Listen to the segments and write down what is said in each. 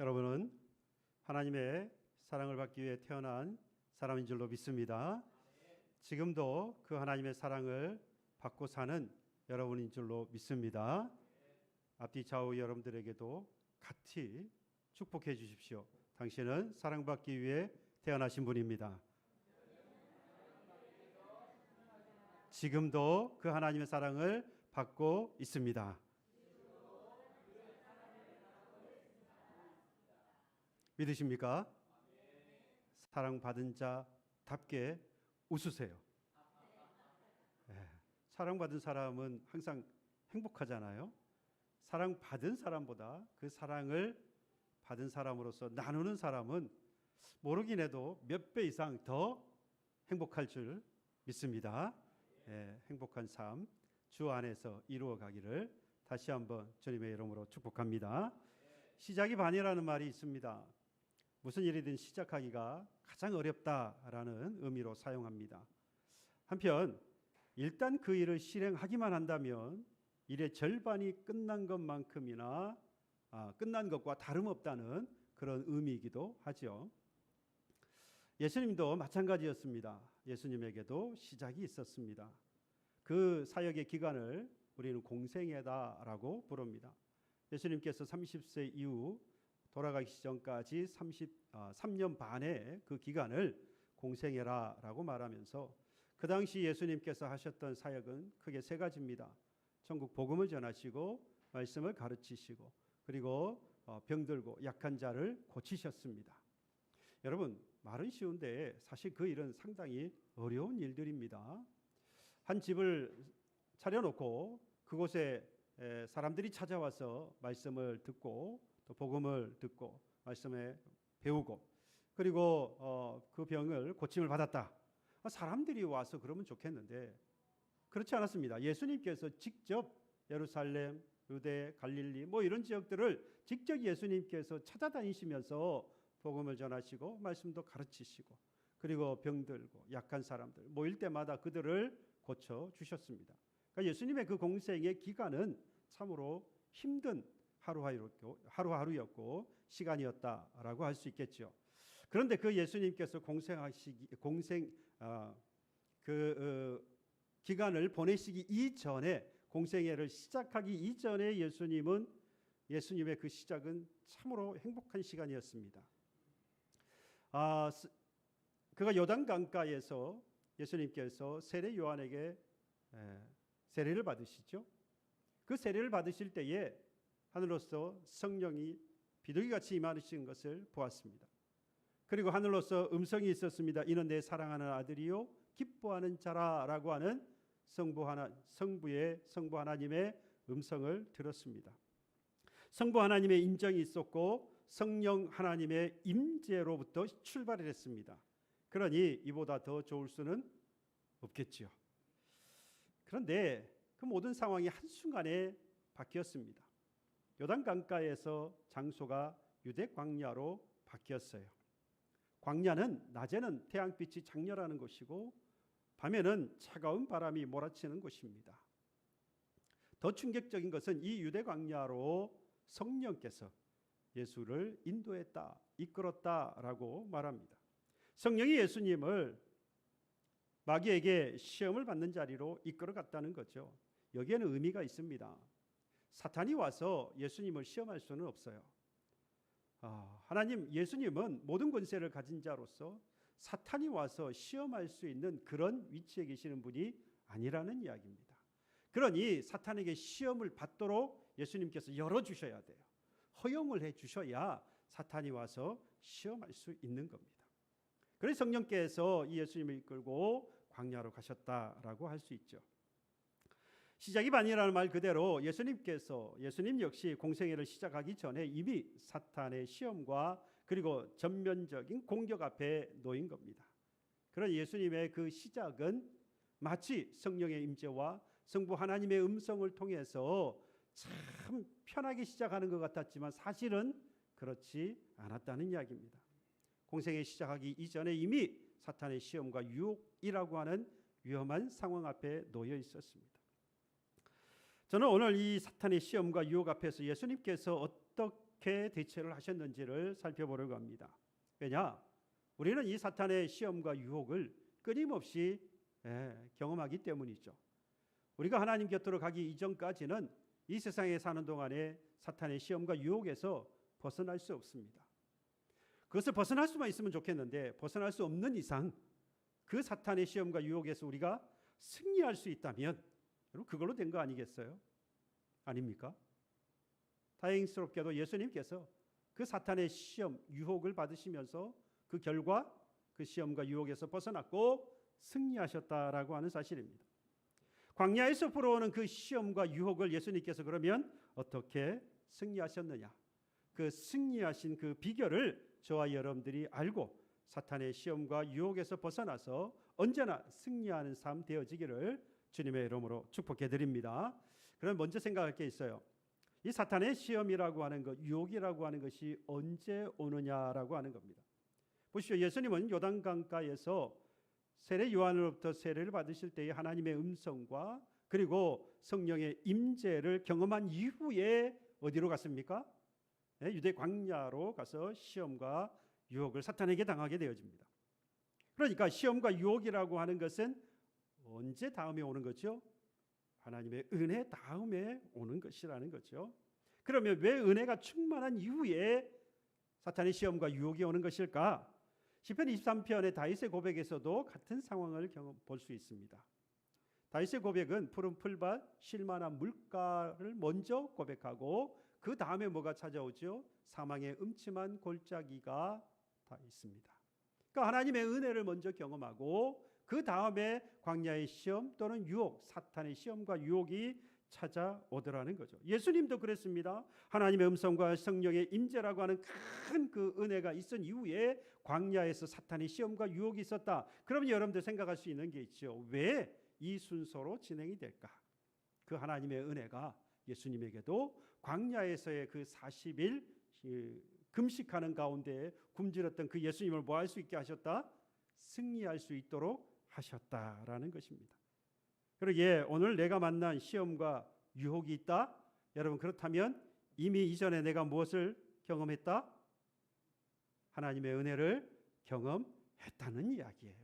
여러분은 하나님의 사랑을 받기 위해 태어난 사람인 줄로 믿습니다. 지금도 그 하나님의 사랑을 받고 사는 여러분인 줄로 믿습니다. 앞뒤 좌우 여러분들에게도 같이 축복해 주십시오. 당신은 사랑받기 위해 태어나신 분입니다. 지금도 그 하나님의 사랑을 받고 있습니다. 믿으십니까? 사랑받은 자답게 웃으세요. 사랑받은 사람은 항상 행복하잖아요. 사랑받은 사람보다 그 사랑을 받은 사람으로서 나누는 사람은 모르긴 해도 몇 배 이상 더 행복할 줄 믿습니다. 행복한 삶 주 안에서 이루어 가기를 다시 한번 주님의 이름으로 축복합니다. 시작이 반이라는 말이 있습니다. 무슨 일이든 시작하기가 가장 어렵다라는 의미로 사용합니다. 한편 일단 그 일을 실행하기만 한다면 일의 절반이 끝난 것만큼이나 끝난 것과 다름없다는 그런 의미이기도 하죠. 예수님도 마찬가지였습니다. 예수님에게도 시작이 있었습니다. 그 사역의 기간을 우리는 공생애다라고 부릅니다. 예수님께서 30세 이후 돌아가기 전까지 3년 반의 그 기간을 공생애라고 말하면서 그 당시 예수님께서 하셨던 사역은 크게 세 가지입니다. 천국 복음을 전하시고 말씀을 가르치시고 그리고 병들고 약한 자를 고치셨습니다. 여러분, 말은 쉬운데 사실 그 일은 상당히 어려운 일들입니다. 한 집을 차려놓고 그곳에 사람들이 찾아와서 말씀을 듣고 또 복음을 듣고 말씀에 배우고 그리고 그 병을 고침을 받았다. 사람들이 와서 그러면 좋겠는데 그렇지 않았습니다. 예수님께서 직접 예루살렘, 유대, 갈릴리 이런 지역들을 직접 예수님께서 찾아다니시면서 복음을 전하시고 말씀도 가르치시고 그리고 병들고 약한 사람들 모일 때마다 그들을 고쳐주셨습니다. 그러니까 예수님의 그 공생의 기간은 참으로 힘든 하루하루였고 시간이었다라고 할 수 있겠죠. 그런데 그 예수님께서 기간을 보내시기 이전에 공생애를 시작하기 이전에 예수님의 그 시작은 참으로 행복한 시간이었습니다. 그가 요단강가에서 예수님께서 세례 요한에게 세례를 받으시죠. 그 세례를 받으실 때에 하늘로서 성령이 비둘기같이 임하시는 것을 보았습니다. 그리고 하늘로서 음성이 있었습니다. 이는 내 사랑하는 아들이요 기뻐하는 자라라고 하는 성부 하나님의 음성을 들었습니다. 성부 하나님의 임정이 있었고 성령 하나님의 임재로부터 출발을 했습니다. 그러니 이보다 더 좋을 수는 없겠지요. 그런데 그 모든 상황이 한순간에 바뀌었습니다. 요단강가에서 장소가 유대 광야로 바뀌었어요. 광야는 낮에는 태양빛이 장렬하는 곳이고 밤에는 차가운 바람이 몰아치는 곳입니다. 더 충격적인 것은 이 유대 광야로 성령께서 예수를 인도했다, 이끌었다라고 말합니다. 성령이 예수님을 마귀에게 시험을 받는 자리로 이끌어갔다는 거죠. 여기에는 의미가 있습니다. 사탄이 와서 예수님을 시험할 수는 없어요. 예수님은 모든 권세를 가진 자로서 사탄이 와서 시험할 수 있는 그런 위치에 계시는 분이 아니라는 이야기입니다. 그러니 사탄에게 시험을 받도록 예수님께서 열어주셔야 돼요. 허용을 해주셔야 사탄이 와서 시험할 수 있는 겁니다. 그래서 성령께서 이 예수님을 이끌고 광야로 가셨다라고 할 수 있죠. 시작이 반이라는 말 그대로 예수님 역시 공생애를 시작하기 전에 이미 사탄의 시험과 그리고 전면적인 공격 앞에 놓인 겁니다. 그런 예수님의 그 시작은 마치 성령의 임재와 성부 하나님의 음성을 통해서 참 편하게 시작하는 것 같았지만 사실은 그렇지 않았다는 이야기입니다. 공생애 시작하기 이전에 이미 사탄의 시험과 유혹이라고 하는 위험한 상황 앞에 놓여 있었습니다. 저는 오늘 이 사탄의 시험과 유혹 앞에서 예수님께서 어떻게 어떻게 대처를 하셨는지를 살펴보려고 합니다. 왜냐? 우리는 이 사탄의 시험과 유혹을 끊임없이 경험하기 때문이죠. 우리가 하나님 곁으로 가기 이전까지는 이 세상에 사는 동안에 사탄의 시험과 유혹에서 벗어날 수 없습니다. 그것을 벗어날 수만 있으면 좋겠는데 벗어날 수 없는 이상 그 사탄의 시험과 유혹에서 우리가 승리할 수 있다면 여러분 그걸로 된 거 아니겠어요? 아닙니까? 다행스럽게도 예수님께서 그 사탄의 시험, 유혹을 받으시면서 그 결과 그 시험과 유혹에서 벗어났고 승리하셨다라고 하는 사실입니다. 광야에서 불어오는 그 시험과 유혹을 예수님께서 그러면 어떻게 승리하셨느냐? 그 승리하신 그 비결을 저와 여러분들이 알고 사탄의 시험과 유혹에서 벗어나서 언제나 승리하는 삶 되어지기를 주님의 이름으로 축복해 드립니다. 그럼 먼저 생각할 게 있어요. 이 사탄의 시험이라고 하는 것, 유혹이라고 하는 것이 언제 오느냐라고 하는 겁니다. 보시죠. 예수님은 요단강가에서 세례 요한으로부터 세례를 받으실 때의 하나님의 음성과 그리고 성령의 임재를 경험한 이후에 어디로 갔습니까? 유대 광야로 가서 시험과 유혹을 사탄에게 당하게 되어집니다. 그러니까 시험과 유혹이라고 하는 것은 언제 다음에 오는 거죠? 하나님의 은혜 다음에 오는 것이라는 거죠. 그러면 왜 은혜가 충만한 이후에 사탄의 시험과 유혹이 오는 것일까? 시편 23편의 다윗의 고백에서도 같은 상황을 볼 수 있습니다. 다윗의 고백은 푸른 풀밭, 쉴만한 물가를 먼저 고백하고 그 다음에 뭐가 찾아오죠? 사망의 음침한 골짜기가 다 있습니다. 그러니까 하나님의 은혜를 먼저 경험하고 그 다음에 광야의 시험 또는 유혹, 사탄의 시험과 유혹이 찾아오더라는 거죠. 예수님도 그랬습니다. 하나님의 음성과 성령의 임재라고 하는 큰 그 은혜가 있은 이후에 광야에서 사탄의 시험과 유혹이 있었다. 그러면 여러분들 생각할 수 있는 게 있죠. 왜 이 순서로 진행이 될까? 그 하나님의 은혜가 예수님에게도 광야에서의 그 40일 금식하는 가운데 굶주렸던 그 예수님을 뭐 할 수 있게 하셨다? 승리할 수 있도록 하셨다라는 것입니다. 그러기에 오늘 내가 만난 시험과 유혹이 있다? 여러분 그렇다면 이미 이전에 내가 무엇을 경험했다? 하나님의 은혜를 경험했다는 이야기예요.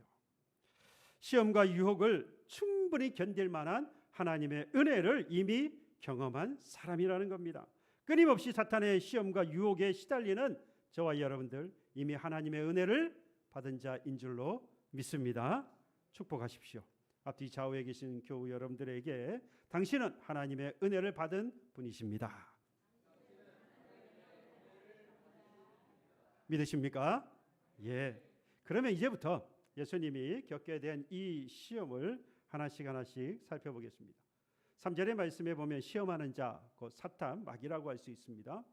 시험과 유혹을 충분히 견딜 만한 하나님의 은혜를 이미 경험한 사람이라는 겁니다. 끊임없이 사탄의 시험과 유혹에 시달리는 저와 여러분들 이미 하나님의 은혜를 받은 자인 줄로 믿습니다. 축복하십시오. 앞뒤 좌우에 계신 교우 여러분들에게 당신은 하나님의 은혜를 받은 분이십니다. 믿으십니까? 예. 그러면 이제부터 예수님이 겪게 된 이 시험을 하나씩 살펴보겠습니다. 3절의 말씀에 보면 시험하는 자, 그 사탄, 마귀라고 할 수 있습니다.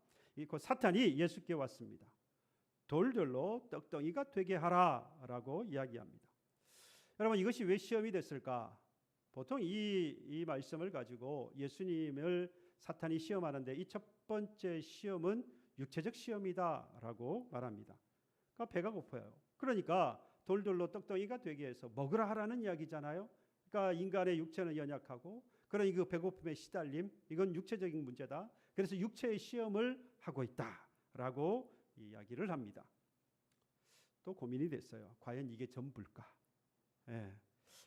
그 사탄이 예수께 왔습니다. 돌들로 떡덩이가 되게 하라라고 이야기합니다. 여러분 이것이 왜 시험이 됐을까? 보통 이 말씀을 가지고 예수님을 사탄이 시험하는데 이 첫 번째 시험은 육체적 시험이다라고 말합니다. 그러니까 배가 고파요. 그러니까 돌들로 떡덩이가 되게 해서 먹으라 하라는 이야기잖아요. 그러니까 인간의 육체는 연약하고 그러니 그 배고픔의 시달림 이건 육체적인 문제다. 그래서 육체의 시험을 하고 있다라고 이야기를 합니다. 또 고민이 됐어요. 과연 이게 전부일까?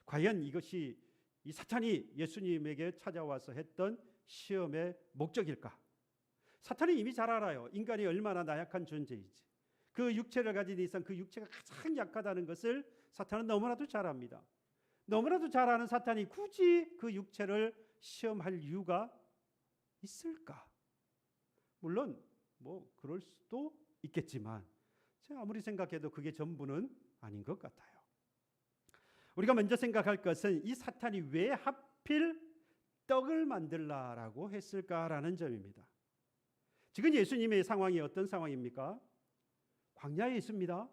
과연 이것이 이 사탄이 예수님에게 찾아와서 했던 시험의 목적일까? 사탄이 이미 잘 알아요. 인간이 얼마나 나약한 존재인지. 그 육체를 가진 이상 그 육체가 가장 약하다는 것을 사탄은 너무나도 잘 압니다. 너무나도 잘 아는 사탄이 굳이 그 육체를 시험할 이유가 있을까? 물론 뭐 그럴 수도 있겠지만 제가 아무리 생각해도 그게 전부는 아닌 것 같아요. 우리가 먼저 생각할 것은 이 사탄이 왜 하필 떡을 만들라라고 했을까라는 점입니다. 지금 예수님의 상황이 어떤 상황입니까? 광야에 있습니다.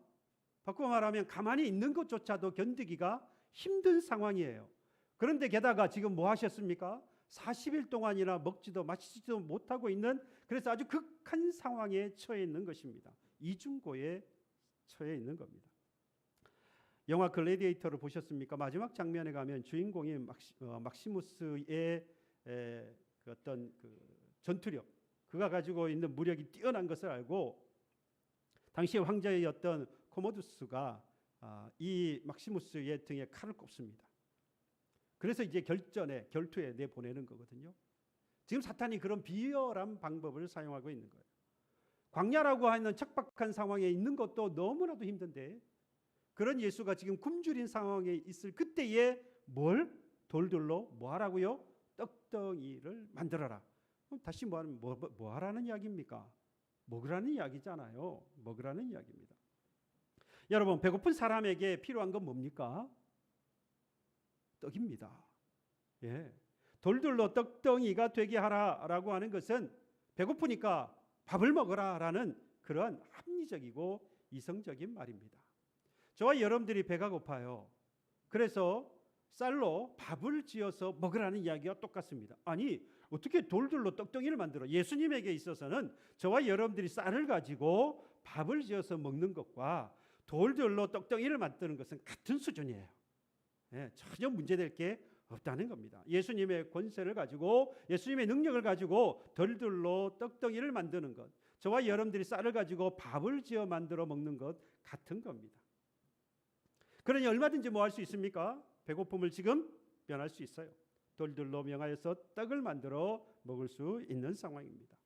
바꾸어 말하면 가만히 있는 것조차도 견디기가 힘든 상황이에요. 그런데 게다가 지금 뭐 하셨습니까? 40일 동안이나 먹지도 마시지도 못하고 있는 그래서 아주 극한 상황에 처해 있는 것입니다. 이중고에 처해 있는 겁니다. 영화 글래디에이터를 보셨습니까? 마지막 장면에 가면 주인공이 막시무스의 어떤 그 전투력 그가 가지고 있는 무력이 뛰어난 것을 알고 당시의 황제였던 코모두스가 이 막시무스의 등에 칼을 꼽습니다. 그래서 이제 결투에 내보내는 거거든요. 지금 사탄이 그런 비열한 방법을 사용하고 있는 거예요. 광야라고 하는 척박한 상황에 있는 것도 너무나도 힘든데 그런 예수가 지금 굶주린 상황에 있을 그때에 뭘 돌들로 뭐 하라고요? 떡덩이를 만들어라. 그럼 다시 뭐 하라는 이야기입니까? 먹으라는 이야기잖아요. 먹으라는 이야기입니다. 여러분, 배고픈 사람에게 필요한 건 뭡니까? 떡입니다. 예. 돌들로 떡덩이가 되게 하라라고 하는 것은 배고프니까 밥을 먹어라라는 그런 합리적이고 이성적인 말입니다. 저와 여러분들이 배가 고파요. 그래서 쌀로 밥을 지어서 먹으라는 이야기와 똑같습니다. 아니, 어떻게 돌들로 떡덩이를 만들어? 예수님에게 있어서는 저와 여러분들이 쌀을 가지고 밥을 지어서 먹는 것과 돌들로 떡덩이를 만드는 것은 같은 수준이에요. 예, 전혀 문제될 게 없다는 겁니다. 예수님의 권세를 가지고 예수님의 능력을 가지고 돌들로 떡덩이를 만드는 것, 저와 여러분들이 쌀을 가지고 밥을 지어 만들어 먹는 것 같은 겁니다. 그러니 얼마든지 뭐 할 수 있습니까? 배고픔을 지금 면할 수 있어요. 돌들로 명하여서 떡을 만들어 먹을 수 있는 상황입니다.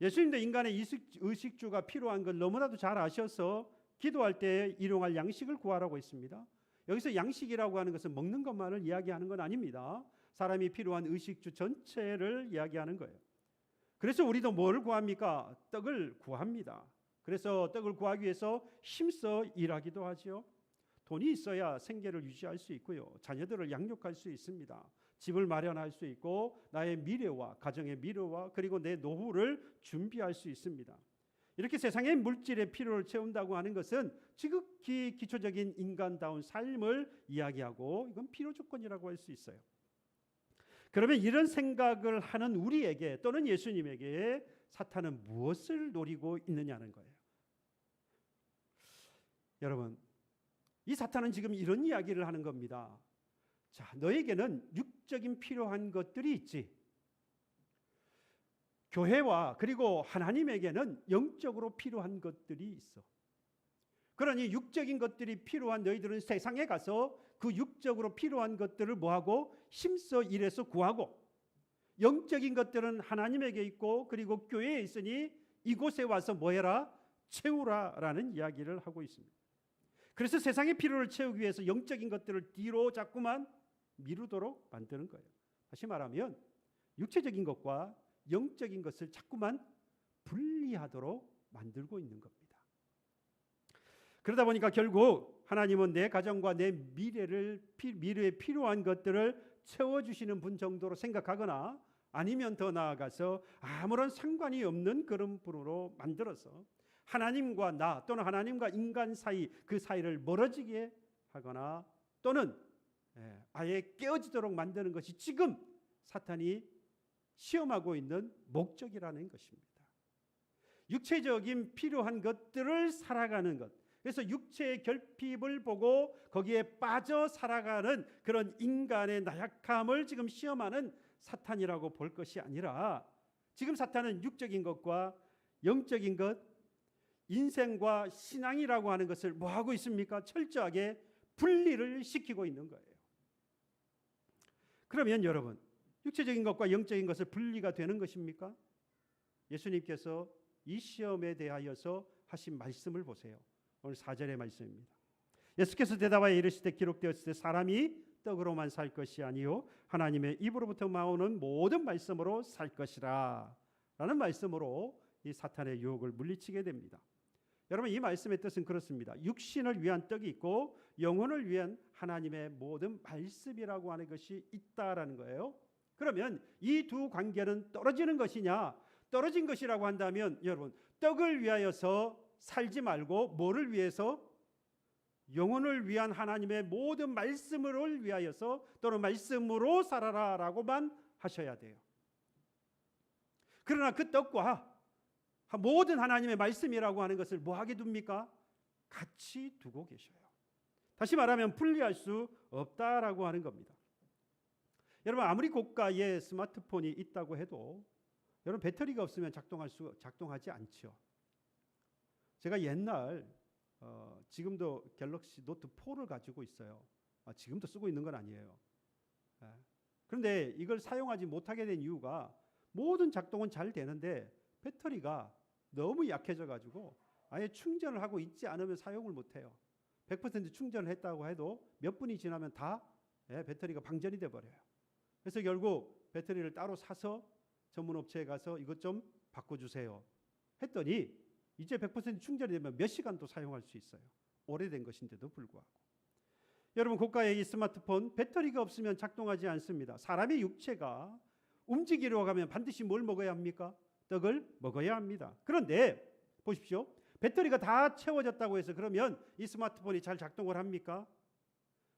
예수님도 인간의 의식주가 필요한 걸 너무나도 잘 아셔서 기도할 때 일용할 양식을 구하라고 했습니다. 여기서 양식이라고 하는 것은 먹는 것만을 이야기하는 건 아닙니다. 사람이 필요한 의식주 전체를 이야기하는 거예요. 그래서 우리도 뭘 구합니까? 떡을 구합니다. 그래서 떡을 구하기 위해서 힘써 일하기도 하죠. 돈이 있어야 생계를 유지할 수 있고요. 자녀들을 양육할 수 있습니다. 집을 마련할 수 있고 나의 미래와 가정의 미래와 그리고 내 노후를 준비할 수 있습니다. 이렇게 세상의 물질의 필요를 채운다고 하는 것은 지극히 기초적인 인간다운 삶을 이야기하고 이건 필요 조건이라고 할 수 있어요. 그러면 이런 생각을 하는 우리에게 또는 예수님에게 사탄은 무엇을 노리고 있느냐는 거예요. 여러분, 이 사탄은 지금 이런 이야기를 하는 겁니다. 자, 너에게는 육적인 필요한 것들이 있지. 교회와 그리고 하나님에게는 영적으로 필요한 것들이 있어. 그러니 육적인 것들이 필요한 너희들은 세상에 가서 그 육적으로 필요한 것들을 뭐하고 힘써 일해서 구하고, 영적인 것들은 하나님에게 있고 그리고 교회에 있으니 이곳에 와서 뭐해라? 채우라라는 이야기를 하고 있습니다. 그래서 세상의 필요를 채우기 위해서 영적인 것들을 뒤로 자꾸만 미루도록 만드는 거예요. 다시 말하면 육체적인 것과 영적인 것을 자꾸만 분리하도록 만들고 있는 겁니다. 그러다 보니까 결국 하나님은 내 가정과 내 미래에 필요한 것들을 채워주시는 분 정도로 생각하거나 아니면 더 나아가서 아무런 상관이 없는 그런 분으로 만들어서 하나님과 나 또는 하나님과 인간 사이 그 사이를 멀어지게 하거나 또는 아예 깨어지도록 만드는 것이 지금 사탄이 시험하고 있는 목적이라는 것입니다. 육체적인 필요한 것들을 살아가는 것. 그래서 육체의 결핍을 보고 거기에 빠져 살아가는 그런 인간의 나약함을 지금 시험하는 사탄이라고 볼 것이 아니라 지금 사탄은 육적인 것과 영적인 것, 인생과 신앙이라고 하는 것을 뭐 하고 있습니까? 철저하게 분리를 시키고 있는 거예요. 그러면 여러분, 육체적인 것과 영적인 것을 분리가 되는 것입니까? 예수님께서 이 시험에 대하여서 하신 말씀을 보세요. 오늘 4절의 말씀입니다. 예수께서 대답하여 이르시되 기록되었을 때 사람이 떡으로만 살 것이 아니요 하나님의 입으로부터 나오는 모든 말씀으로 살 것이라 라는 말씀으로 이 사탄의 유혹을 물리치게 됩니다. 여러분, 이 말씀의 뜻은 그렇습니다. 육신을 위한 떡이 있고 영혼을 위한 하나님의 모든 말씀이라고 하는 것이 있다라는 거예요. 그러면 이 두 관계는 떨어지는 것이냐? 떨어진 것이라고 한다면 여러분, 떡을 위하여서 살지 말고 뭐를 위해서? 영혼을 위한 하나님의 모든 말씀을 위하여서 또는 말씀으로 살아라라고만 하셔야 돼요. 그러나 그 떡과 모든 하나님의 말씀이라고 하는 것을 뭐하게 둡니까? 같이 두고 계셔요. 다시 말하면 분리할 수 없다라고 하는 겁니다. 여러분, 아무리 고가의 스마트폰이 있다고 해도 여러분 배터리가 없으면 작동하지 않죠. 제가 옛날 지금도 갤럭시 노트 4를 가지고 있어요. 지금도 쓰고 있는 건 아니에요. 그런데 이걸 사용하지 못하게 된 이유가 모든 작동은 잘 되는데 배터리가 너무 약해져 가지고 아예 충전을 하고 있지 않으면 사용을 못해요. 100% 충전을 했다고 해도 몇 분이 지나면 다 배터리가 방전이 돼버려요. 그래서 결국 배터리를 따로 사서 전문 업체에 가서 이것 좀 바꿔주세요 했더니 이제 100% 충전이 되면 몇 시간도 사용할 수 있어요. 오래된 것인데도 불구하고. 여러분 고가의 이 스마트폰 배터리가 없으면 작동하지 않습니다. 사람의 육체가 움직이려고 하면 반드시 뭘 먹어야 합니까? 떡을 먹어야 합니다. 그런데 보십시오. 배터리가 다 채워졌다고 해서 그러면 이 스마트폰이 잘 작동을 합니까?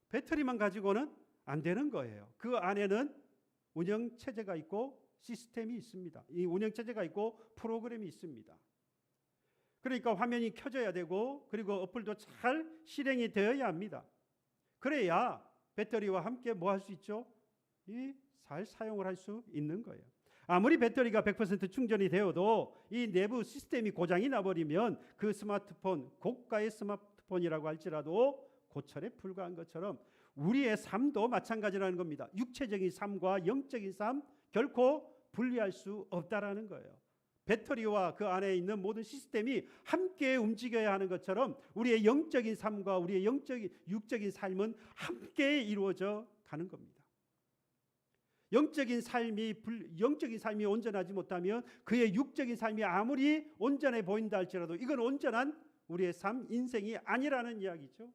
배터리만 가지고는 안 되는 거예요. 그 안에는 운영체제가 있고 시스템이 있습니다. 이 운영체제가 있고 프로그램이 있습니다. 그러니까 화면이 켜져야 되고 그리고 어플도 잘 실행이 되어야 합니다. 그래야 배터리와 함께 뭐 할 수 있죠? 잘 사용을 할 수 있는 거예요. 아무리 배터리가 100% 충전이 되어도 이 내부 시스템이 고장이 나버리면 그 스마트폰, 고가의 스마트폰이라고 할지라도 고철에 불과한 것처럼 우리의 삶도 마찬가지라는 겁니다. 육체적인 삶과 영적인 삶 결코 분리할 수 없다라는 거예요. 배터리와 그 안에 있는 모든 시스템이 함께 움직여야 하는 것처럼 우리의 영적인 삶과 우리의 육적인 삶은 함께 이루어져 가는 겁니다. 영적인 삶이 온전하지 못하면 그의 육적인 삶이 아무리 온전해 보인다 할지라도 이건 온전한 우리의 삶, 인생이 아니라는 이야기죠.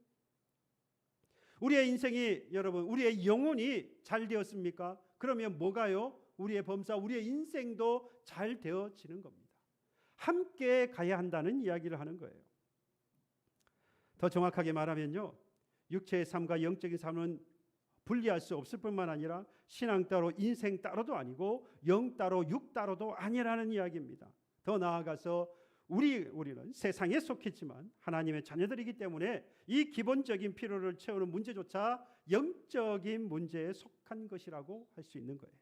우리의 인생이 여러분 우리의 영혼이 잘 되었습니까? 그러면 뭐가요? 우리의 범사, 우리의 인생도 잘 되어지는 겁니다. 함께 가야 한다는 이야기를 하는 거예요. 더 정확하게 말하면요. 육체의 삶과 영적인 삶은 분리할 수 없을 뿐만 아니라 신앙 따로 인생 따로도 아니고 영 따로 육 따로도 아니라는 이야기입니다. 더 나아가서 우리는 세상에 속했지만 하나님의 자녀들이기 때문에 이 기본적인 필요를 채우는 문제조차 영적인 문제에 속한 것이라고 할 수 있는 거예요.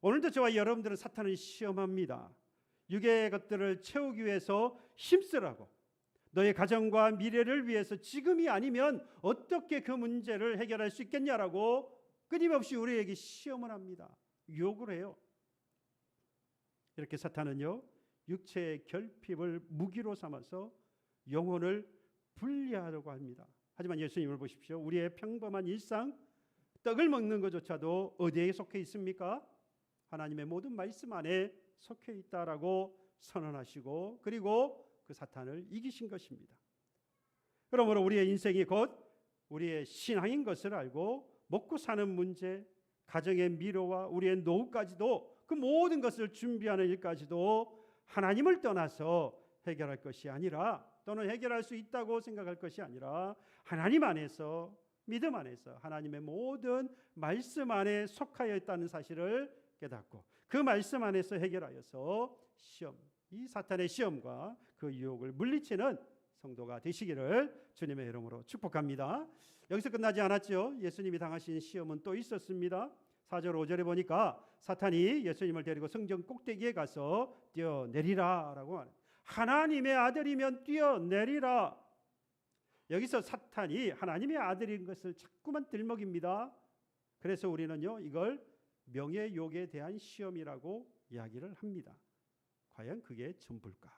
오늘도 저와 여러분들은 사탄을 시험합니다. 육의 것들을 채우기 위해서 힘쓰라고 너의 가정과 미래를 위해서 지금이 아니면 어떻게 그 문제를 해결할 수 있겠냐라고 끊임없이 우리에게 시험을 합니다. 유혹을 해요. 이렇게 사탄은요. 육체의 결핍을 무기로 삼아서 영혼을 분리하려고 합니다. 하지만 예수님을 보십시오. 우리의 평범한 일상 떡을 먹는 것조차도 어디에 속해 있습니까? 하나님의 모든 말씀 안에 속해 있다라고 선언하시고 그리고 그 사탄을 이기신 것입니다. 그러므로 우리의 인생이 곧 우리의 신앙인 것을 알고 먹고 사는 문제, 가정의 미래와 우리의 노후까지도 그 모든 것을 준비하는 일까지도 하나님을 떠나서 해결할 것이 아니라 또는 해결할 수 있다고 생각할 것이 아니라 하나님 안에서 믿음 안에서 하나님의 모든 말씀 안에 속하여 있다는 사실을 깨닫고 그 말씀 안에서 해결하여서 이 사탄의 시험과 그 유혹을 물리치는 성도가 되시기를 주님의 이름으로 축복합니다. 여기서 끝나지 않았죠. 예수님이 당하신 시험은 또 있었습니다. 4절 5절에 보니까 사탄이 예수님을 데리고 성전 꼭대기에 가서 뛰어내리라 라고 말합니다. 하나님의 아들이면 뛰어내리라. 여기서 사탄이 하나님의 아들인 것을 자꾸만 들먹입니다. 그래서 우리는요 이걸 명예욕에 대한 시험이라고 이야기를 합니다. 과연 그게 전부일까?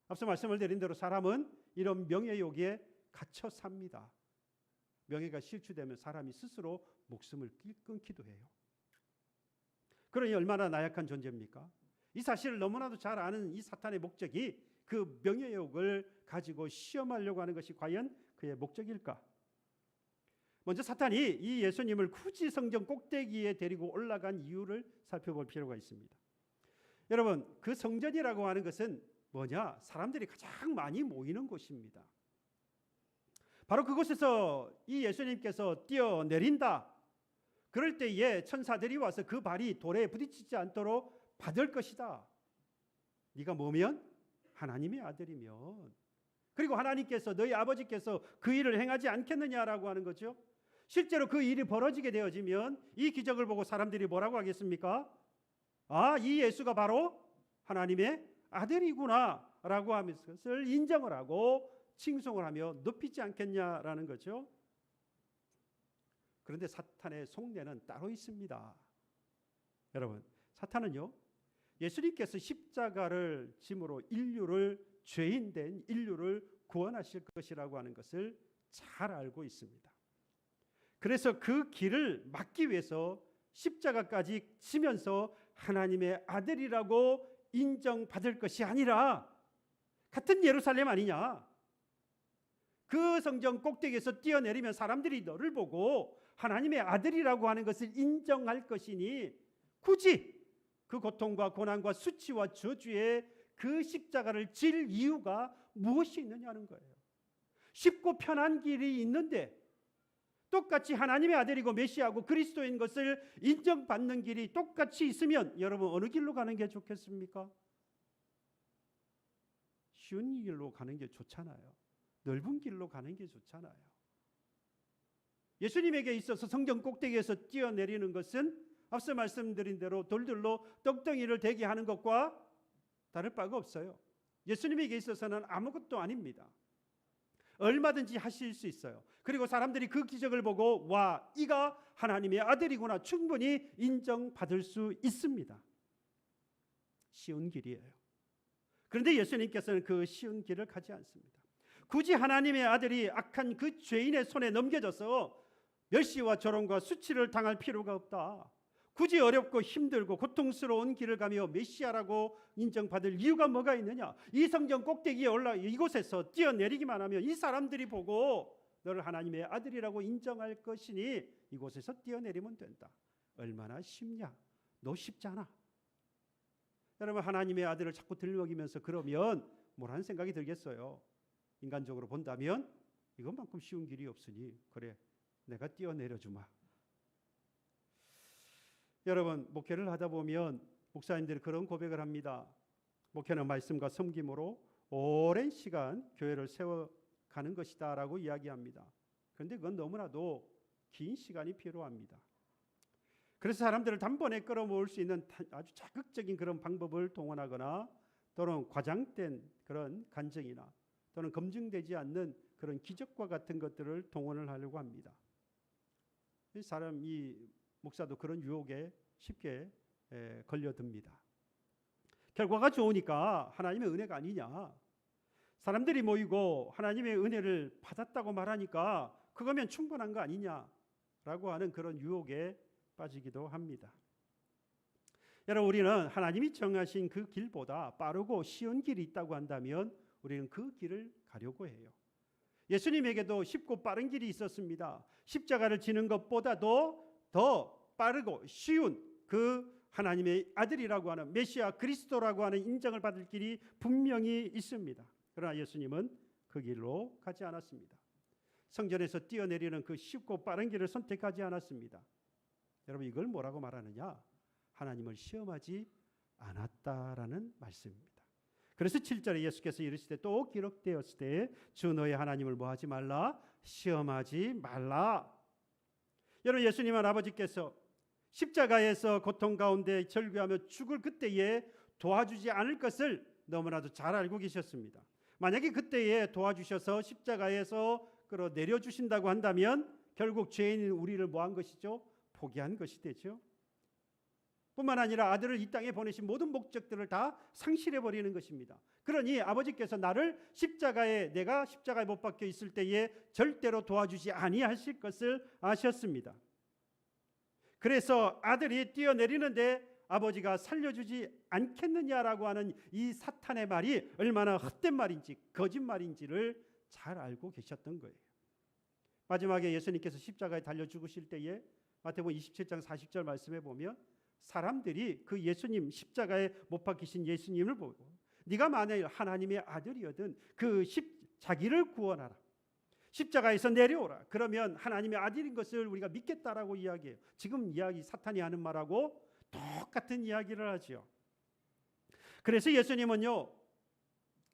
앞서 말씀을 드린 대로 사람은 이런 명예욕에 갇혀 삽니다. 명예가 실추되면 사람이 스스로 목숨을 끊기도 해요. 그러니 얼마나 나약한 존재입니까? 이 사실을 너무나도 잘 아는 이 사탄의 목적이 그 명예욕을 가지고 시험하려고 하는 것이 과연 그의 목적일까? 먼저 사탄이 이 예수님을 굳이 성전 꼭대기에 데리고 올라간 이유를 살펴볼 필요가 있습니다. 여러분, 그 성전이라고 하는 것은 뭐냐? 사람들이 가장 많이 모이는 곳입니다. 바로 그곳에서 이 예수님께서 뛰어내린다. 그럴 때에 천사들이 와서 그 발이 돌에 부딪히지 않도록 받을 것이다. 네가 뭐면? 하나님의 아들이면. 그리고 하나님께서 너희 아버지께서 그 일을 행하지 않겠느냐라고 하는 거죠. 실제로 그 일이 벌어지게 되어지면 이 기적을 보고 사람들이 뭐라고 하겠습니까? 이 예수가 바로 하나님의 아들이구나라고 하면서 그것을 인정을 하고 칭송을 하며 높이지 않겠냐라는 거죠. 그런데 사탄의 속내는 따로 있습니다. 여러분, 사탄은요, 예수님께서 십자가를 짐으로 죄인된 인류를 구원하실 것이라고 하는 것을 잘 알고 있습니다. 그래서 그 길을 막기 위해서 십자가까지 지면서 하나님의 아들이라고 인정받을 것이 아니라 같은 예루살렘 아니냐, 그 성전 꼭대기에서 뛰어내리면 사람들이 너를 보고 하나님의 아들이라고 하는 것을 인정할 것이니 굳이 그 고통과 고난과 수치와 저주에 그 십자가를 질 이유가 무엇이 있느냐는 거예요. 쉽고 편한 길이 있는데 똑같이 하나님의 아들이고 메시아고 그리스도인 것을 인정받는 길이 똑같이 있으면 여러분 어느 길로 가는 게 좋겠습니까? 쉬운 길로 가는 게 좋잖아요. 넓은 길로 가는 게 좋잖아요. 예수님에게 있어서 성전 꼭대기에서 뛰어내리는 것은 앞서 말씀드린 대로 돌들로 떡덩이를 대게 하는 것과 다를 바가 없어요. 예수님에게 있어서는 아무것도 아닙니다. 얼마든지 하실 수 있어요. 그리고 사람들이 그 기적을 보고 와, 이가 하나님의 아들이구나 충분히 인정받을 수 있습니다. 쉬운 길이에요. 그런데 예수님께서는 그 쉬운 길을 가지 않습니다. 굳이 하나님의 아들이 악한 그 죄인의 손에 넘겨져서 멸시와 조롱과 수치를 당할 필요가 없다. 굳이 어렵고 힘들고 고통스러운 길을 가며 메시아라고 인정받을 이유가 뭐가 있느냐? 이 성전 꼭대기에 올라 이곳에서 뛰어내리기만 하면 이 사람들이 보고 너를 하나님의 아들이라고 인정할 것이니 이곳에서 뛰어내리면 된다. 얼마나 쉽냐? 너 쉽잖아. 여러분, 하나님의 아들을 자꾸 들먹이면서 그러면 뭐라는 생각이 들겠어요? 인간적으로 본다면 이것만큼 쉬운 길이 없으니 그래, 내가 뛰어내려 주마. 여러분, 목회를 하다 보면 목사님들이 그런 고백을 합니다. 목회는 말씀과 섬김으로 오랜 시간 교회를 세워가는 것이다 라고 이야기합니다. 그런데 그건 너무나도 긴 시간이 필요합니다. 그래서 사람들을 단번에 끌어모을 수 있는 아주 자극적인 그런 방법을 동원하거나 또는 과장된 그런 간증이나 또는 검증되지 않는 그런 기적과 같은 것들을 동원을 하려고 합니다. 이 목사도 그런 유혹에 쉽게 걸려듭니다. 결과가 좋으니까 하나님의 은혜가 아니냐, 사람들이 모이고 하나님의 은혜를 받았다고 말하니까 그거면 충분한 거 아니냐라고 하는 그런 유혹에 빠지기도 합니다. 여러분, 우리는 하나님이 정하신 그 길보다 빠르고 쉬운 길이 있다고 한다면 우리는 그 길을 가려고 해요. 예수님에게도 쉽고 빠른 길이 있었습니다. 십자가를 지는 것보다도 더 빠르고 쉬운 그 하나님의 아들이라고 하는 메시아 그리스도라고 하는 인정을 받을 길이 분명히 있습니다. 그러나 예수님은 그 길로 가지 않았습니다. 성전에서 뛰어내리는 그 쉽고 빠른 길을 선택하지 않았습니다. 여러분, 이걸 뭐라고 말하느냐? 하나님을 시험하지 않았다라는 말씀입니다. 그래서 7절에 예수께서 이르시되 또 기록되었을 때 주 너의 하나님을 뭐하지 말라? 시험하지 말라. 여러분, 예수님은 아버지께서 십자가에서 고통 가운데 절규하며 죽을 그때에 도와주지 않을 것을 너무나도 잘 알고 계셨습니다. 만약에 그때에 도와주셔서 십자가에서 끌어내려주신다고 한다면 결국 죄인인 우리를 뭐한 것이죠? 포기한 것이 되죠. 뿐만 아니라 아들을 이 땅에 보내신 모든 목적들을 다 상실해버리는 것입니다. 그러니 아버지께서 나를 내가 십자가에 못 박혀 있을 때에 절대로 도와주지 아니하실 것을 아셨습니다. 그래서 아들이 뛰어내리는데 아버지가 살려주지 않겠느냐라고 하는 이 사탄의 말이 얼마나 헛된 말인지 거짓말인지를 잘 알고 계셨던 거예요. 마지막에 예수님께서 십자가에 달려 죽으실 때에 마태복음 27장 40절 말씀에 보면 사람들이 그 예수님, 십자가에 못 박히신 예수님을 보고 네가 만일 하나님의 아들이거든 자기를 구원하라, 십자가에서 내려오라, 그러면 하나님의 아들인 것을 우리가 믿겠다라고 이야기해요. 지금 사탄이 하는 말하고 똑같은 이야기를 하죠. 그래서 예수님은요,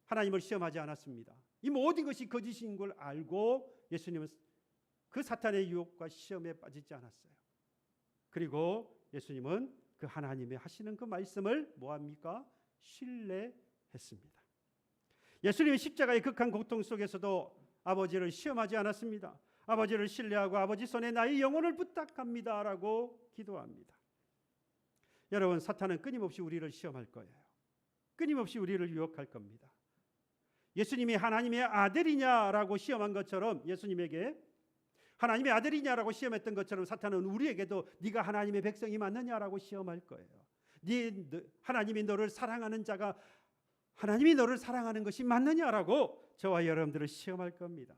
하나님을 시험하지 않았습니다. 이 모든 것이 거짓인 걸 알고 예수님은 그 사탄의 유혹과 시험에 빠지지 않았어요. 그리고 예수님은 그 하나님의 하시는 그 말씀을 뭐합니까? 신뢰했습니다. 예수님이 십자가의 극한 고통 속에서도 아버지를 시험하지 않았습니다. 아버지를 신뢰하고 아버지 손에 나의 영혼을 부탁합니다라고 기도합니다. 여러분, 사탄은 끊임없이 우리를 시험할 거예요. 끊임없이 우리를 유혹할 겁니다. 예수님이 하나님의 아들이냐라고 시험한 것처럼, 예수님에게 하나님의 아들이냐라고 시험했던 것처럼 사탄은 우리에게도 네가 하나님의 백성이 맞느냐라고 시험할 거예요. 하나님이 너를 사랑하는 자가 하나님이 너를 사랑하는 것이 맞느냐라고 저와 여러분들을 시험할 겁니다.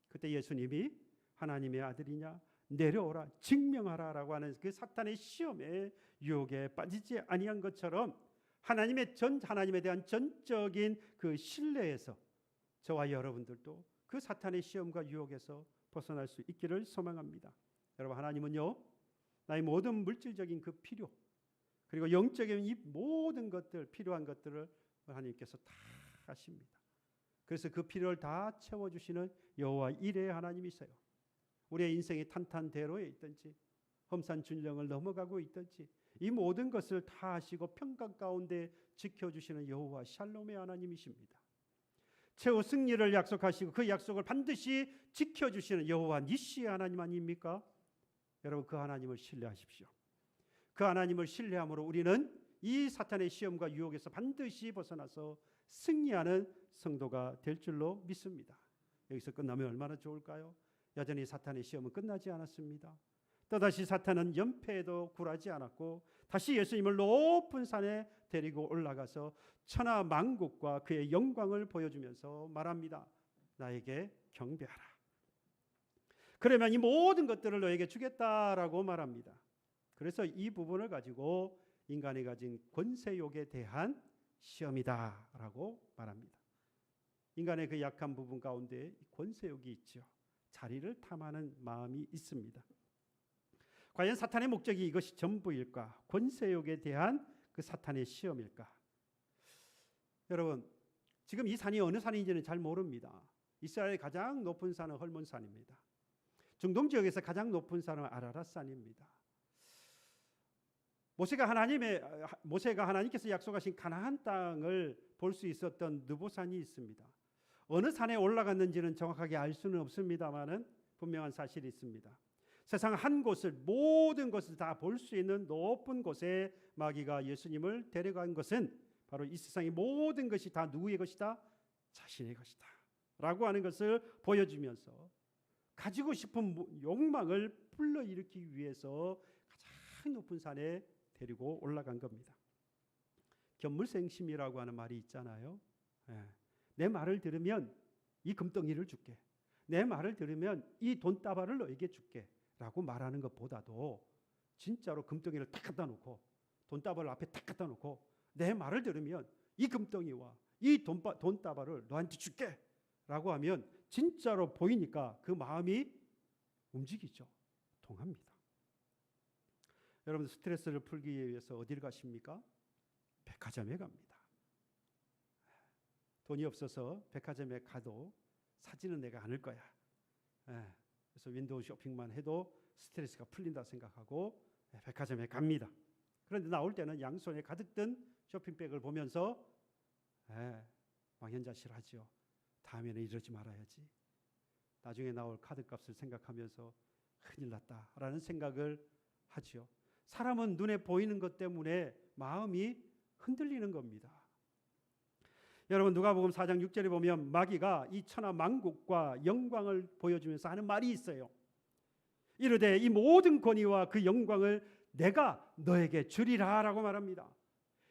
그때 예수님이 하나님의 아들이냐, 내려오라, 증명하라라고 하는 그 사탄의 시험에 유혹에 빠지지 아니한 것처럼 하나님에 대한 전적인 그 신뢰에서 저와 여러분들도 그 사탄의 시험과 유혹에서 벗어날 수 있기를 소망합니다. 여러분, 하나님은요, 나의 모든 물질적인 그 필요, 그리고 영적인 이 모든 것들, 필요한 것들을 하나님께서 다 하십니다. 그래서 그 필요를 다 채워주시는 여호와 이레의 하나님이세요. 우리의 인생이 탄탄대로에 있든지 험산준령을 넘어가고 있든지 이 모든 것을 다 하시고 평강 가운데 지켜주시는 여호와 샬롬의 하나님이십니다. 최후 승리를 약속하시고 그 약속을 반드시 지켜주시는 여호와 니시의 하나님 아닙니까? 여러분, 그 하나님을 신뢰하십시오. 그 하나님을 신뢰함으로 우리는 이 사탄의 시험과 유혹에서 반드시 벗어나서 승리하는 성도가 될 줄로 믿습니다. 여기서 끝나면 얼마나 좋을까요? 여전히 사탄의 시험은 끝나지 않았습니다. 또다시 사탄은 연패에도 굴하지 않았고 다시 예수님을 높은 산에 데리고 올라가서 천하 만국과 그의 영광을 보여주면서 말합니다. 나에게 경배하라. 그러면 이 모든 것들을 너에게 주겠다라고 말합니다. 그래서 이 부분을 가지고 인간이 가진 권세욕에 대한 시험이다라고 말합니다. 인간의 그 약한 부분 가운데 권세욕이 있죠. 자리를 탐하는 마음이 있습니다. 과연 사탄의 목적이 이것이 전부일까? 권세욕에 대한 그 사탄의 시험일까? 여러분, 지금 이 산이 어느 산인지는 잘 모릅니다. 이스라엘의 가장 높은 산은 헐몬산입니다. 중동 지역에서 가장 높은 산은 아라랏산입니다. 모세가 하나님께서 약속하신 가나안 땅을 볼 수 있었던 느보산이 있습니다. 어느 산에 올라갔는지는 정확하게 알 수는 없습니다만은 분명한 사실이 있습니다. 세상 한 곳을, 모든 것을 다 볼 수 있는 높은 곳에 마귀가 예수님을 데려간 것은 바로 이 세상의 모든 것이 다 누구의 것이다? 자신의 것이다 라고 하는 것을 보여주면서 가지고 싶은 욕망을 불러일으키기 위해서 가장 높은 산에 데리고 올라간 겁니다. 견물생심이라고 하는 말이 있잖아요. 내 말을 들으면 이 금덩이를 줄게, 내 말을 들으면 이 돈다발을 너에게 줄게 라고 말하는 것보다도 진짜로 금덩이를 딱 갖다 놓고 돈다발을 앞에 딱 갖다 놓고 내 말을 들으면 이 금덩이와 이 돈다발을 너한테 줄게 라고 하면 진짜로 보이니까 그 마음이 움직이죠. 통합니다. 여러분, 스트레스를 풀기 위해서 어디를 가십니까? 백화점에 갑니다. 돈이 없어서 백화점에 가도 사지는 내가 않을 거야. 그래서 윈도우 쇼핑만 해도 스트레스가 풀린다 생각하고 백화점에 갑니다. 그런데 나올 때는 양손에 가득 든 쇼핑백을 보면서 망연자실하죠. 다음에는 이러지 말아야지. 나중에 나올 카드값을 생각하면서 큰일 났다라는 생각을 하죠. 사람은 눈에 보이는 것 때문에 마음이 흔들리는 겁니다. 여러분, 누가복음 4장 6절에 보면 마귀가 이 천하 만국과 영광을 보여주면서 하는 말이 있어요. 이르되 이 모든 권위와 그 영광을 내가 너에게 주리라 라고 말합니다.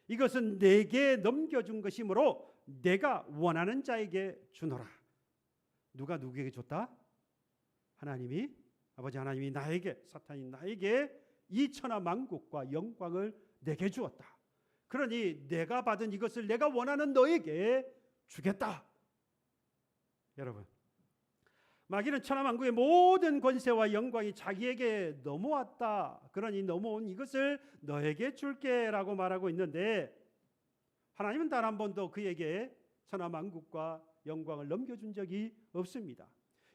이것은 내게 넘겨준 것이므로 내가 원하는 자에게 주노라. 누가 누구에게 줬다? 하나님이, 아버지 하나님이 나에게, 사탄이 나에게 이 천하 만국과 영광을 내게 주었다. 그러니 내가 받은 이것을 내가 원하는 너에게 주겠다. 여러분, 마귀는 천하 만국의 모든 권세와 영광이 자기에게 넘어왔다. 그러니 넘어온 이것을 너에게 줄게 라고 말하고 있는데 하나님은 단 한 번도 그에게 천하 만국과 영광을 넘겨준 적이 없습니다.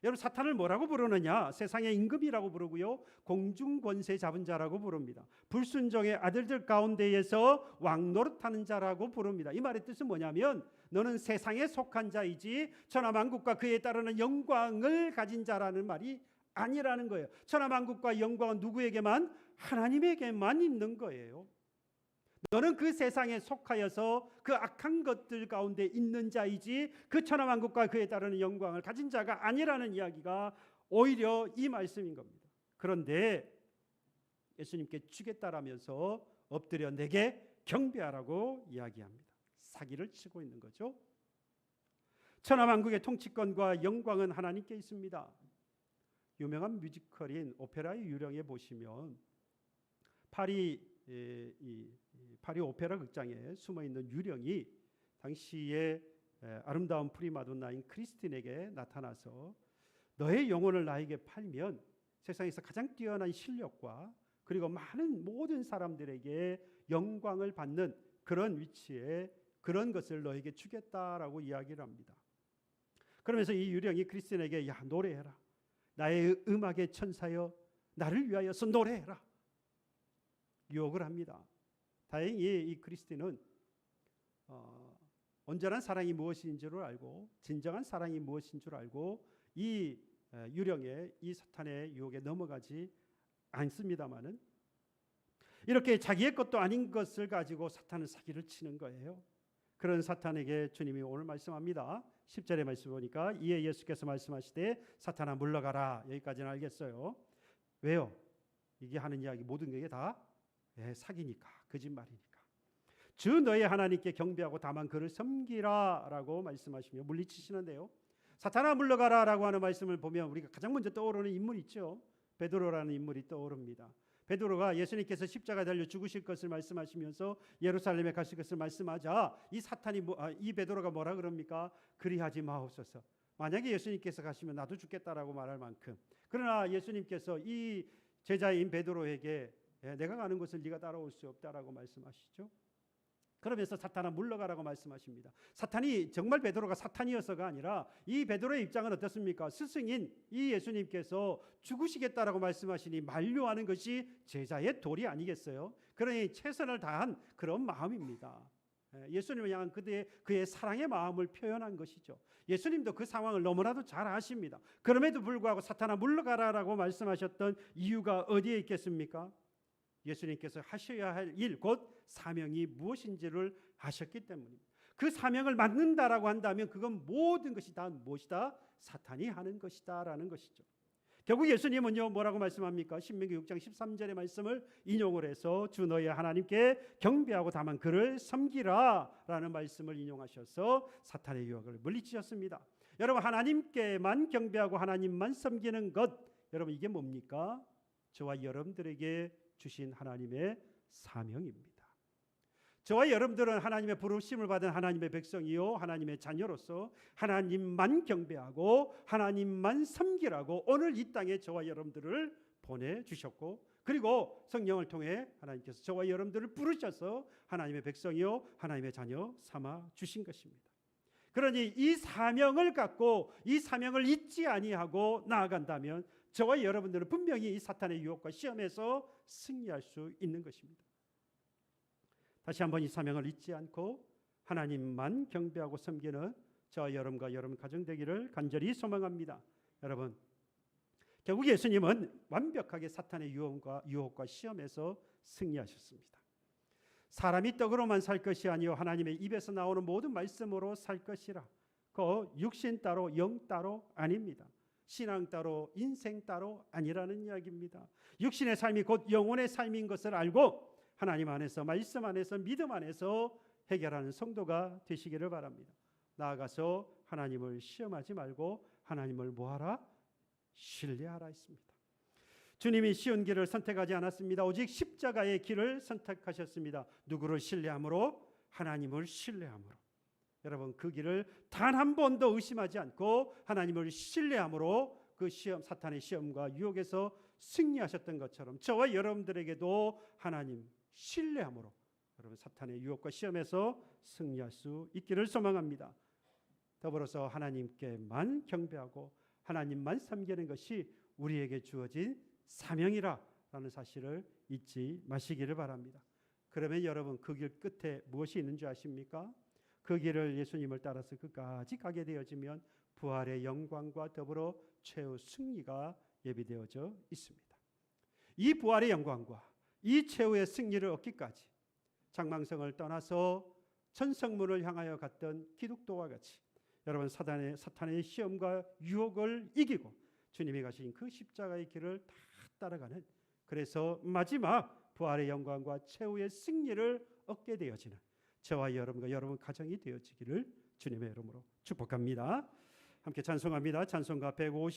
여러분, 사탄을 뭐라고 부르느냐? 세상의 임금이라고 부르고요, 공중 권세 잡은 자라고 부릅니다. 불순종의 아들들 가운데에서 왕노릇하는 자라고 부릅니다. 이 말의 뜻은 뭐냐면 너는 세상에 속한 자이지 천하만국과 그에 따르는 영광을 가진 자라는 말이 아니라는 거예요. 천하만국과 영광은 누구에게만? 하나님에게만 있는 거예요. 너는 그 세상에 속하여서 그 악한 것들 가운데 있는 자이지 그 천하만국과 그에 따르는 영광을 가진 자가 아니라는 이야기가 오히려 이 말씀인 겁니다. 그런데 예수님께 주겠다라면서 엎드려 내게 경배하라고 이야기합니다. 사기를 치고 있는 거죠. 천하만국의 통치권과 영광은 하나님께 있습니다. 유명한 뮤지컬인 오페라의 유령에 보시면 파리 오페라 극장에 숨어있는 유령이 당시에 아름다운 프리마돈나인 크리스틴에게 나타나서 너의 영혼을 나에게 팔면 세상에서 가장 뛰어난 실력과 그리고 많은 모든 사람들에게 영광을 받는 그런 위치에 그런 것을 너에게 주겠다라고 이야기를 합니다. 그러면서 이 유령이 크리스틴에게 야, 노래해라. 나의 음악의 천사여 나를 위하여서 노래해라. 유혹을 합니다. 다행히 이 크리스틴은 온전한 사랑이 무엇인 줄 알고 진정한 사랑이 무엇인 줄 알고 이 유령의 이 사탄의 유혹에 넘어가지 않습니다마는 이렇게 자기의 것도 아닌 것을 가지고 사탄은 사기를 치는 거예요. 그런 사탄에게 주님이 오늘 말씀합니다. 10절의 말씀 보니까 이에 예수께서 말씀하시되 사탄아 물러가라. 여기까지는 알겠어요. 왜요? 이게 하는 이야기 모든 게 다 사기니까, 거짓말이니까. 주 너의 하나님께 경배하고 다만 그를 섬기라라고 말씀하시며 물리치시는데요. 사탄아 물러가라라고 하는 말씀을 보면 우리가 가장 먼저 떠오르는 인물이 있죠. 베드로라는 인물이 떠오릅니다. 베드로가 예수님께서 십자가에 달려 죽으실 것을 말씀하시면서 예루살렘에 가실 것을 말씀하자 이 베드로가 뭐라 그럽니까? 그리하지 마옵소서. 만약에 예수님께서 가시면 나도 죽겠다라고 말할 만큼. 그러나 예수님께서 이 제자인 베드로에게 내가 가는 곳을 네가 따라올 수 없다라고 말씀하시죠. 그러면서 사탄아 물러가라고 말씀하십니다. 사탄이 정말 베드로가 사탄이어서가 아니라 이 베드로의 입장은 어떻습니까? 스승인 이 예수님께서 죽으시겠다라고 말씀하시니 만류하는 것이 제자의 도리 아니겠어요? 그러니 최선을 다한 그런 마음입니다. 예수님을 향한 그의 사랑의 마음을 표현한 것이죠. 예수님도 그 상황을 너무나도 잘 아십니다. 그럼에도 불구하고 사탄아 물러가라라고 말씀하셨던 이유가 어디에 있겠습니까? 예수님께서 하셔야 할 일, 곧 사명이 무엇인지를 아셨기 때문입니다. 그 사명을 맡는다라고 한다면 그건 모든 것이 다 무엇이다? 사탄이 하는 것이다 라는 것이죠. 결국 예수님은요 뭐라고 말씀합니까? 신명기 6장 13절의 말씀을 인용을 해서 주 너의 하나님께 경배하고 다만 그를 섬기라 라는 말씀을 인용하셔서 사탄의 유혹을 물리치셨습니다. 여러분, 하나님께만 경배하고 하나님만 섬기는 것, 여러분 이게 뭡니까? 저와 여러분들에게 주신 하나님의 사명입니다. 저와 여러분들은 하나님의 부르심을 받은 하나님의 백성이요 하나님의 자녀로서 하나님만 경배하고 하나님만 섬기라고 오늘 이 땅에 저와 여러분들을 보내주셨고, 그리고 성령을 통해 하나님께서 저와 여러분들을 부르셔서 하나님의 백성이요 하나님의 자녀 삼아 주신 것입니다. 그러니 이 사명을 갖고 이 사명을 잊지 아니하고 나아간다면 저와 여러분들은 분명히 이 사탄의 유혹과 시험에서 승리할 수 있는 것입니다. 다시 한번 이 사명을 잊지 않고 하나님만 경배하고 섬기는 저와 여러분과 여러분 가정 되기를 간절히 소망합니다. 여러분, 결국 예수님은 완벽하게 사탄의 유혹과 시험에서 승리하셨습니다. 사람이 떡으로만 살 것이 아니요 하나님의 입에서 나오는 모든 말씀으로 살 것이라. 그 육신 따로 영 따로 아닙니다. 신앙 따로 인생 따로 아니라는 이야기입니다. 육신의 삶이 곧 영혼의 삶인 것을 알고 하나님 안에서 말씀 안에서 믿음 안에서 해결하는 성도가 되시기를 바랍니다. 나아가서 하나님을 시험하지 말고 하나님을 뭐하라? 신뢰하라 했습니다. 주님이 쉬운 길을 선택하지 않았습니다. 오직 십자가의 길을 선택하셨습니다. 누구를 신뢰함으로? 하나님을 신뢰함으로. 여러분, 그 길을 단 한 번도 의심하지 않고 하나님을 신뢰함으로 그 시험, 사탄의 시험과 유혹에서 승리하셨던 것처럼 저와 여러분들에게도 하나님 신뢰함으로 여러분 사탄의 유혹과 시험에서 승리할 수 있기를 소망합니다. 더불어서 하나님께만 경배하고 하나님만 섬기는 것이 우리에게 주어진 사명이라는 사실을 잊지 마시기를 바랍니다. 그러면 여러분 그 길 끝에 무엇이 있는 줄 아십니까? 그 길을 예수님을 따라서 끝까지 가게 되어지면 부활의 영광과 더불어 최후 승리가 예비되어져 있습니다. 이 부활의 영광과 이 최후의 승리를 얻기까지 장망성을 떠나서 천성문을 향하여 갔던 기독도와 같이 여러분 사탄의 시험과 유혹을 이기고 주님이 가신 그 십자가의 길을 다 따라가는, 그래서 마지막 부활의 영광과 최후의 승리를 얻게 되어지는 저와 여러분과 여러분 가정이 되어지기를 주님의 이름으로 축복합니다. 함께 찬송합니다. 찬송가 150